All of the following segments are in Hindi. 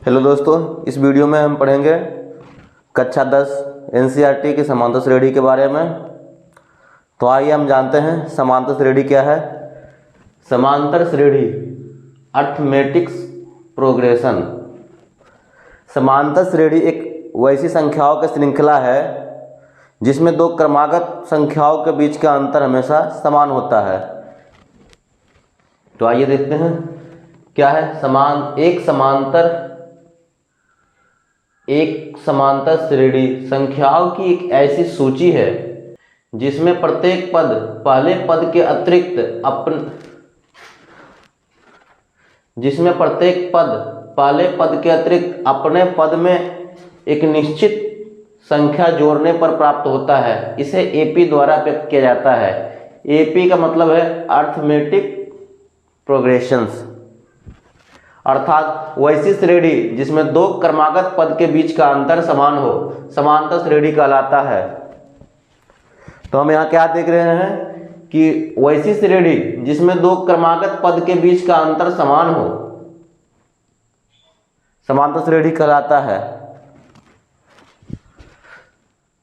हेलो दोस्तों, इस वीडियो में हम पढ़ेंगे कक्षा 10 एनसीईआरटी की समांतर श्रेणी के बारे में। तो आइए हम जानते हैं समांतर श्रेणी क्या है। समांतर श्रेणी अर्थमेटिक प्रोग्रेशन। समांतर श्रेणी एक वैसी संख्याओं की श्रृंखला है जिसमें दो क्रमागत संख्याओं के बीच का अंतर हमेशा समान होता है। तो आइए देखते हैं क्या है। एक समांतर श्रेणी संख्याओं की एक ऐसी सूची है जिसमें प्रत्येक पद पहले पद के अतिरिक्त अपने पद में एक निश्चित संख्या जोड़ने पर प्राप्त होता है। इसे एपी द्वारा व्यक्त किया जाता है। एपी का मतलब है अर्थमेटिक प्रोग्रेशंस, अर्थात वैसी श्रेणी जिसमें दो क्रमागत पद के बीच का अंतर समान हो समांतर श्रेणी कहलाता है। तो हम यहाँ क्या देख रहे हैं कि वैसी श्रेणी जिसमें दो क्रमागत पद के बीच का अंतर समान हो समांतर श्रेणी कहलाता है।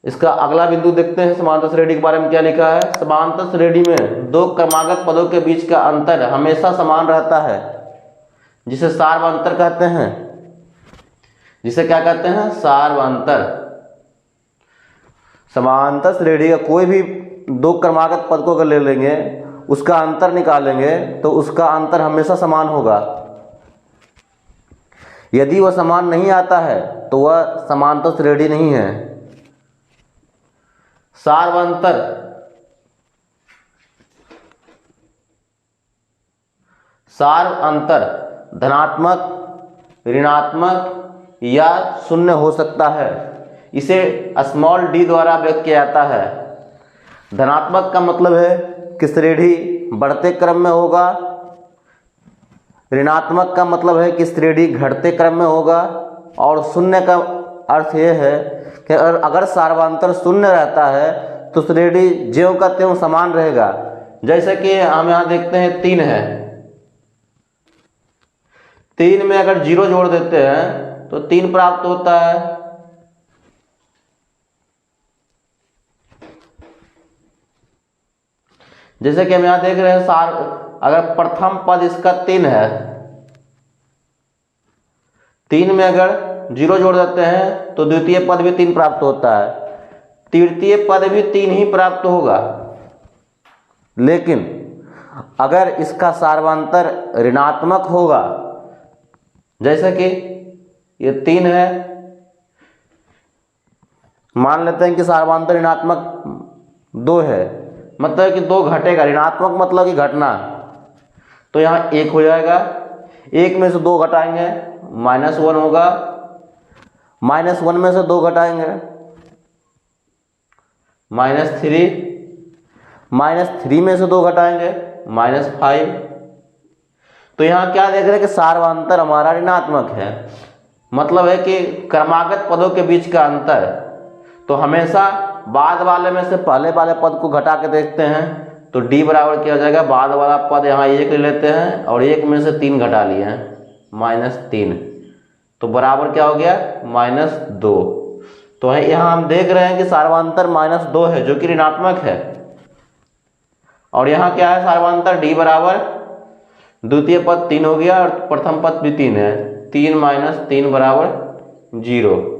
इसका अगला बिंदु देखते हैं। समांतर श्रेणी के बारे में क्या लिखा है। समांतर श्रेणी में दो क्रमागत पदों के बीच का अंतर हमेशा समान रहता है, जिसे सार्वंतर कहते हैं। जिसे क्या कहते हैं? सार्वंतर। समांतर श्रेणी का कोई भी दो क्रमागत पद को अगर ले लेंगे, उसका अंतर निकालेंगे तो उसका अंतर हमेशा समान होगा। यदि वह समान नहीं आता है तो वह समांतर श्रेणी नहीं है। सार्वंतर धनात्मक, ऋणात्मक या शून्य हो सकता है। इसे स्मॉल डी द्वारा व्यक्त किया जाता है। धनात्मक का मतलब है कि श्रेणी बढ़ते क्रम में होगा। ऋणात्मक का मतलब है कि श्रेणी घटते क्रम में होगा। और शून्य का अर्थ यह है कि अगर सार्वंतर शून्य रहता है तो श्रेणी ज्यों का त्यों समान रहेगा। जैसे कि हम यहाँ देखते हैं 3 है। 3 में अगर 0 जोड़ देते हैं तो 3 प्राप्त होता है। जैसे कि हम यहां देख रहे हैं अगर प्रथम पद इसका 3 है, 3 में अगर 0 जोड़ देते हैं तो द्वितीय पद भी 3 प्राप्त होता है। तृतीय पद भी 3 ही प्राप्त होगा। लेकिन अगर इसका सार्वंतर ऋणात्मक होगा, जैसे कि ये 3 है, मान लेते हैं कि सार्वंतर ऋणात्मक 2 है, मतलब कि 2 घटेगा। ऋणात्मक मतलब कि घटना। तो यहाँ 1 हो जाएगा। 1 में से 2 घटाएंगे -1 होगा। -1 में से 2 घटाएंगे -3। -3 में से 2 घटाएंगे -5। तो यहाँ क्या देख रहे हैं कि सार्वंतर हमारा ऋणात्मक है, मतलब है कि क्रमागत पदों के बीच का अंतर। तो हमेशा बाद वाले में से पहले वाले पद को घटा के देखते हैं तो d बराबर क्या हो जाएगा। बाद वाला पद यहाँ 1 ले लेते हैं और 1 में से 3 घटा लिए हैं -3, तो बराबर क्या हो गया -2। तो यहाँ हम देख रहे हैं कि सार्वंतर -2 है जो कि ऋणात्मक है। और यहाँ क्या है, सार्वंतर d बराबर द्वितीय पद 3 हो गया और प्रथम पद भी 3 है। 3 - 3 बराबर 0।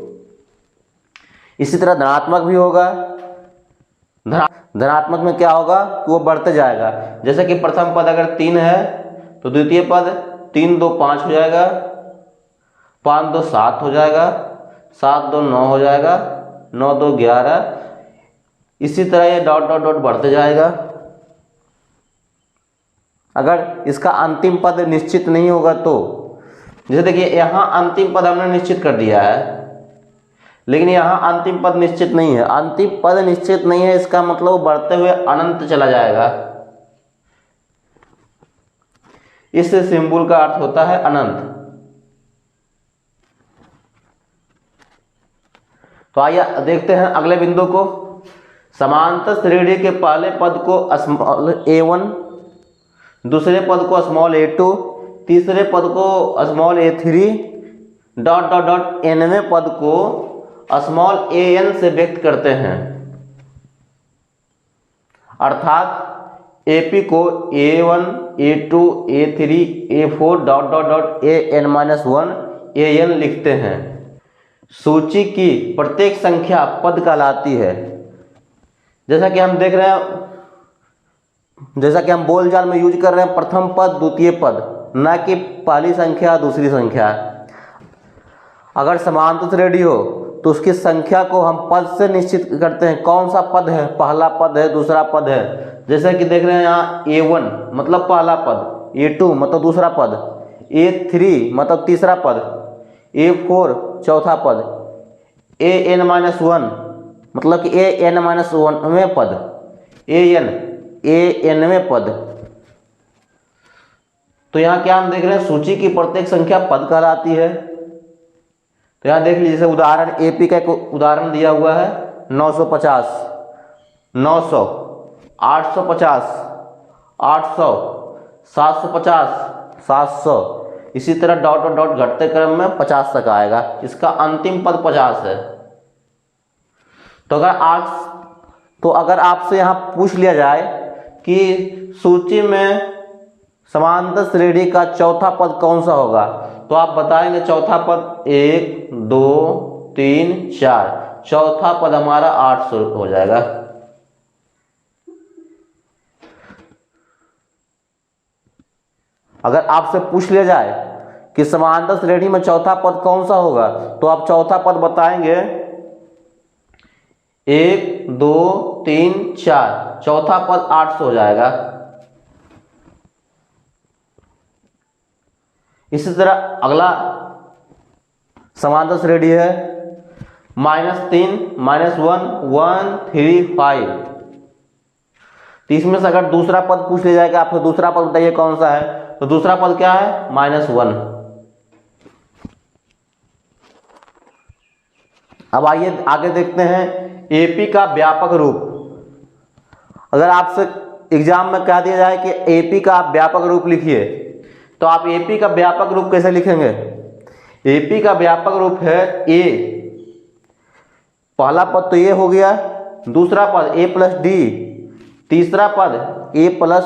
इसी तरह धनात्मक भी होगा। धनात्मक में क्या होगा कि वो बढ़ते जाएगा। जैसे कि प्रथम पद अगर 3 है तो द्वितीय पद 3 2 5 हो जाएगा, 5 2 7 हो जाएगा, 7 2 9 हो जाएगा, 9 2 11। इसी तरह ये डॉट डॉट डॉट बढ़ते जाएगा। अगर इसका अंतिम पद निश्चित नहीं होगा तो, जैसे देखिए यहाँ अंतिम पद हमने निश्चित कर दिया है, लेकिन यहाँ अंतिम पद निश्चित नहीं है। अंतिम पद निश्चित नहीं है, इसका मतलब बढ़ते हुए अनंत चला जाएगा। इस सिंबल का अर्थ होता है अनंत। तो आइए देखते हैं अगले बिंदु को। समांतर श्रेणी के पहले पद को स्मॉल a1, दूसरे पद को स्मॉल a2, तीसरे पद को small a3, dot dot dot nवें पद को स्मॉल an से व्यक्त करते हैं, अर्थात AP को A1 A2 A3 A4 dot dot dot an-1 an लिखते हैं। सूची की प्रत्येक संख्या पद कहलाती है। जैसा कि हम देख रहे हैं, जैसा कि हम बोलचाल में यूज कर रहे हैं प्रथम पद द्वितीय पद, ना कि पहली संख्या दूसरी संख्या। अगर समांतर श्रेणी हो तो उसकी संख्या को हम पद से निश्चित करते हैं, कौन सा पद है, पहला पद है दूसरा पद है। जैसे कि देख रहे हैं यहाँ A1 मतलब पहला पद, A2 मतलब दूसरा पद, A3 मतलब तीसरा पद, A4 चौथा पद, an-1 मतलब कि an-1वें पद, anवें पद। तो यहाँ क्या हम देख रहे हैं, सूची की प्रत्येक संख्या पद कहलाती है। तो यहाँ देख लीजिए, जैसे उदाहरण AP का एक उदाहरण दिया हुआ है 950, 900, 850, 800, 750, 700, इसी तरह डॉट डॉट डॉट घटते क्रम में 50 तक आएगा। इसका अंतिम पद 50 है। तो अगर आपसे यहाँ पूछ लिया जाए कि सूची में समांतर श्रेणी का चौथा पद कौन सा होगा, तो आप बताएंगे चौथा पद 1 2 3 4, चौथा पद हमारा 800 हो जाएगा। अगर आपसे पूछ लिया जाए कि समांतर श्रेणी में चौथा पद कौन सा होगा, तो आप चौथा पद बताएंगे 1 2 3 4, चौथा पद 800 हो जाएगा। इसी तरह अगला समांतर श्रेणी है -3 -1 1 3 5। तो इसमें से अगर दूसरा पद पूछ लिया जाएगा आपसे, दूसरा पद बताइए कौन सा है, तो दूसरा पद क्या है, -1। अब आइए आगे देखते हैं AP का व्यापक रूप। अगर आपसे एग्जाम में कह दिया जाए कि AP का व्यापक रूप लिखिए, तो आप AP का व्यापक रूप कैसे लिखेंगे। AP का व्यापक रूप है A, पहला पद तो A हो गया, दूसरा पद A + D, तीसरा पद A +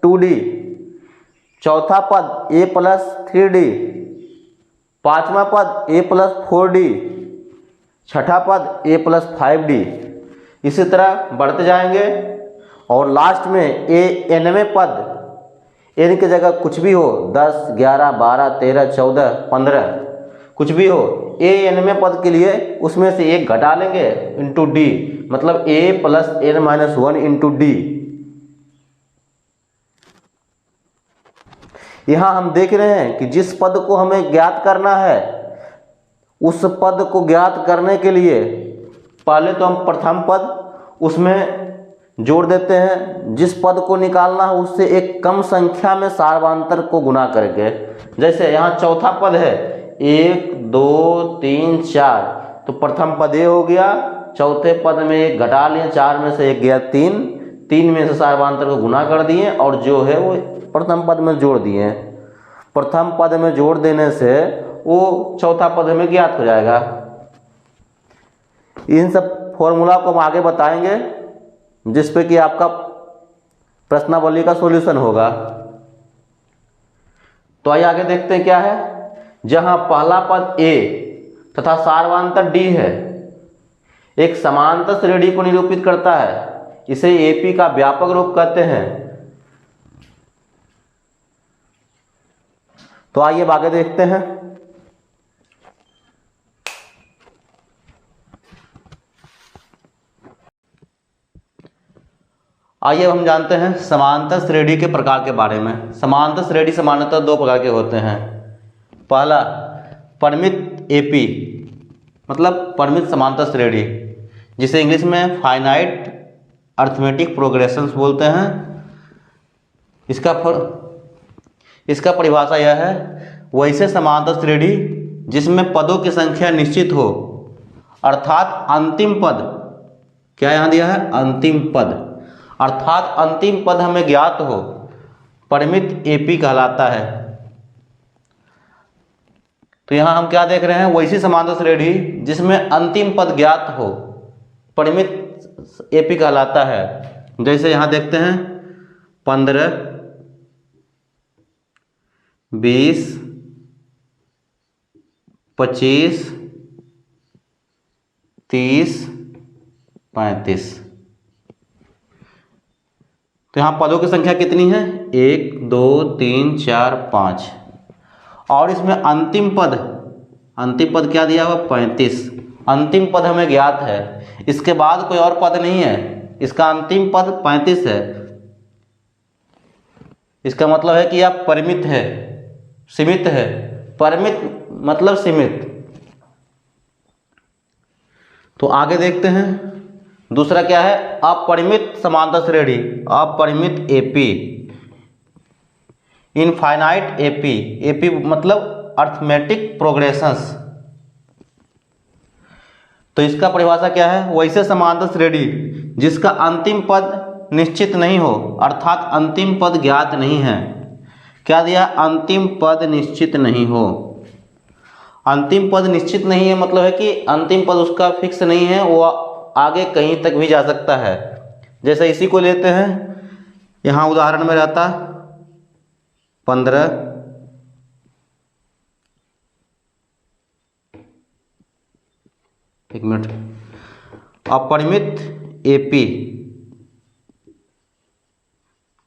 2D, चौथा पद A + 3D, पांचवा पद A + 4D, छठा पद A + 5D। इसी तरह बढ़ते जाएंगे और लास्ट में nवें पद, n की जगह कुछ भी हो, 10 11 12 13 14 15 कुछ भी हो, nवें पद के लिए उसमें से एक घटा लेंगे इंटू D, मतलब A + n-1 इंटू D। यहां हम देख रहे हैं कि जिस पद को हमें ज्ञात करना है, उस पद को ज्ञात करने के लिए पहले तो हम प्रथम पद उसमें जोड़ देते हैं, जिस पद को निकालना है उससे एक कम संख्या में सार्वधातुक को गुना करके। जैसे यहाँ चौथा पद है 1 2 3 4, तो प्रथम पद A हो गया, चौथे पद में एक घटा लिए, 4 में से एक गया 3, 3 में से सार्वधातुक को गुना कर दिए और जो है वो प्रथम पद में जोड़ दिए। प्रथम पद में जोड़ देने से वो चौथा पद में ज्ञात हो जाएगा। इन सब फॉर्मूला को हम आगे बताएंगे, जिस पे कि आपका प्रश्नावली का सॉल्यूशन होगा। तो आइए आगे देखते हैं क्या है। जहां पहला पद A तथा सार्वधातुक D है, एक समांतर श्रेणी को निरूपित करता है, इसे AP का व्यापक रूप कहते हैं। तो आइए अब आगे देखते हैं। आइए हम जानते हैं समांतर श्रेणी के प्रकार के बारे में। समांतर श्रेणी सामान्यतः दो प्रकार के होते हैं। पहला परिमित AP मतलब परिमित समांतर श्रेणी, जिसे इंग्लिश में फाइनाइट अर्थमेटिक प्रोग्रेशंस बोलते हैं। इसका परिभाषा यह है, वैसे समांतर श्रेणी जिसमें पदों की संख्या निश्चित हो, अर्थात अंतिम पद, क्या यहाँ दिया है, अंतिम पद, अर्थात अंतिम पद हमें ज्ञात हो, परिमित AP कहलाता है। तो यहाँ हम क्या देख रहे हैं, वैसी समांतर श्रेणी जिसमें अंतिम पद ज्ञात हो, परिमित एपी कहलाता है। जैसे यहाँ देखते हैं 15, 20, 25, 30, 35। तो यहाँ पदों की संख्या कितनी है, 1, 2, 3, 4, 5, और इसमें अंतिम पद क्या दिया हुआ, 35। अंतिम पद हमें ज्ञात है, इसके बाद कोई और पद नहीं है, इसका अंतिम पद 35 है। इसका मतलब है कि यह परिमित है, सीमित है। परिमित मतलब सीमित। तो आगे देखते हैं दूसरा क्या है, अपरिमित समांतर श्रेणी, अपरिमित एपी, इनफाइनाइट एपी। एपी मतलब अर्थमेटिक प्रोग्रेशंस। तो इसका परिभाषा क्या है, वैसे समांतर श्रेणी जिसका अंतिम पद निश्चित नहीं हो, अर्थात अंतिम पद ज्ञात नहीं है। क्या दिया, अंतिम पद निश्चित नहीं हो। अंतिम पद निश्चित नहीं है मतलब है कि अंतिम पद उसका फिक्स नहीं है, वो आगे कहीं तक भी जा सकता है। जैसे इसी को लेते हैं, यहाँ उदाहरण में रहता 15, 1 मिनट, अपरिमित एपी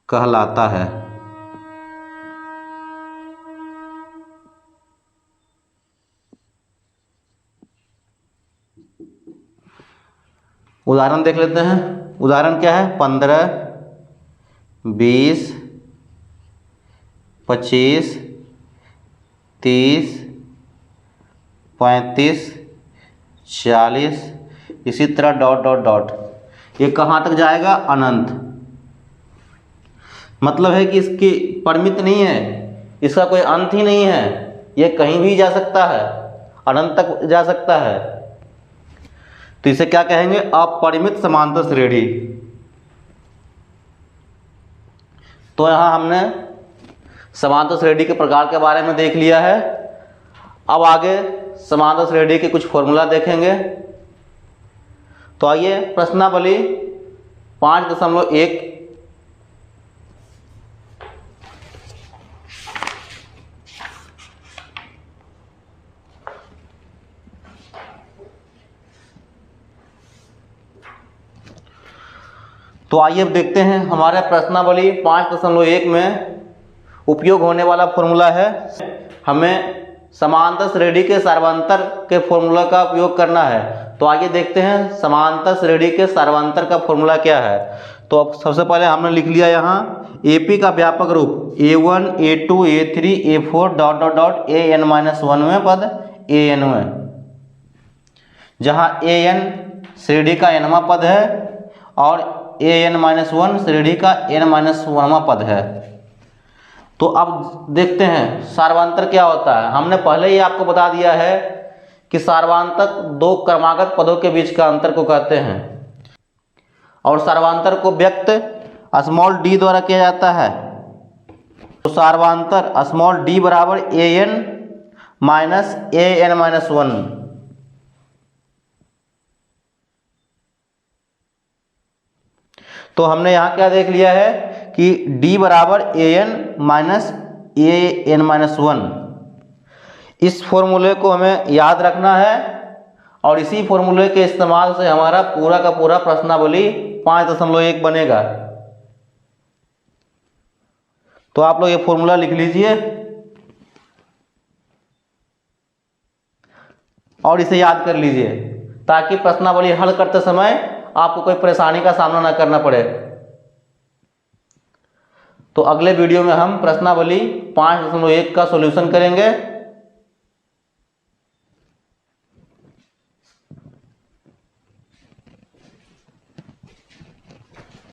कहलाता है। उदाहरण देख लेते हैं। उदाहरण क्या है, 15, 20, 25, 30, 35, 40, इसी तरह डॉट डॉट डॉट, ये कहाँ तक जाएगा, अनंत। मतलब है कि इसकी परिमित नहीं है, इसका कोई अंत ही नहीं है, ये कहीं भी जा सकता है, अनंत तक जा सकता है। तो इसे क्या कहेंगे, अपरिमित समांतर श्रेणी। तो यहाँ हमने समांतर श्रेणी के प्रकार के बारे में देख लिया है। अब आगे समांतर श्रेणी के कुछ फॉर्मूला देखेंगे। तो आइए प्रश्नावली 5.1 तो आइए अब देखते हैं हमारे प्रश्नावली 5.1 में उपयोग होने वाला फॉर्मूला है। हमें समांतर श्रेणी के सार्वंतर के फॉर्मूला का उपयोग करना है। तो आइए देखते हैं समांतर श्रेणी के सार्वंतर का फॉर्मूला क्या है। तो अब सबसे पहले हमने लिख लिया यहाँ एपी का व्यापक रूप A1, A2, A3, A4 dot dot dot AN-1 में पद AN में, जहाँ AN श्रेणी का nवां पद है और AN-1 श्रेणी का n-1वां पद है। तो अब देखते हैं सार्वंतर क्या होता है। हमने पहले ही आपको बता दिया है कि सार्वंतर दो क्रमागत पदों के बीच का अंतर को कहते हैं, और सार्वंतर को व्यक्त स्मॉल d द्वारा किया जाता है। तो सार्वंतर स्मॉल d बराबर AN माइनस AN-1। तो हमने यहाँ क्या देख लिया है कि d बराबर AN माइनस AN-1। इस फॉर्मूले को हमें याद रखना है और इसी फॉर्मूले के इस्तेमाल से हमारा पूरा का पूरा प्रश्नावली 5.1 बनेगा। तो आप लोग ये फॉर्मूला लिख लीजिए और इसे याद कर लीजिए ताकि प्रश्नावली हल करते समय आपको कोई परेशानी का सामना ना करना पड़े। तो अगले वीडियो में हम प्रश्नावली 5.1 का सॉल्यूशन करेंगे।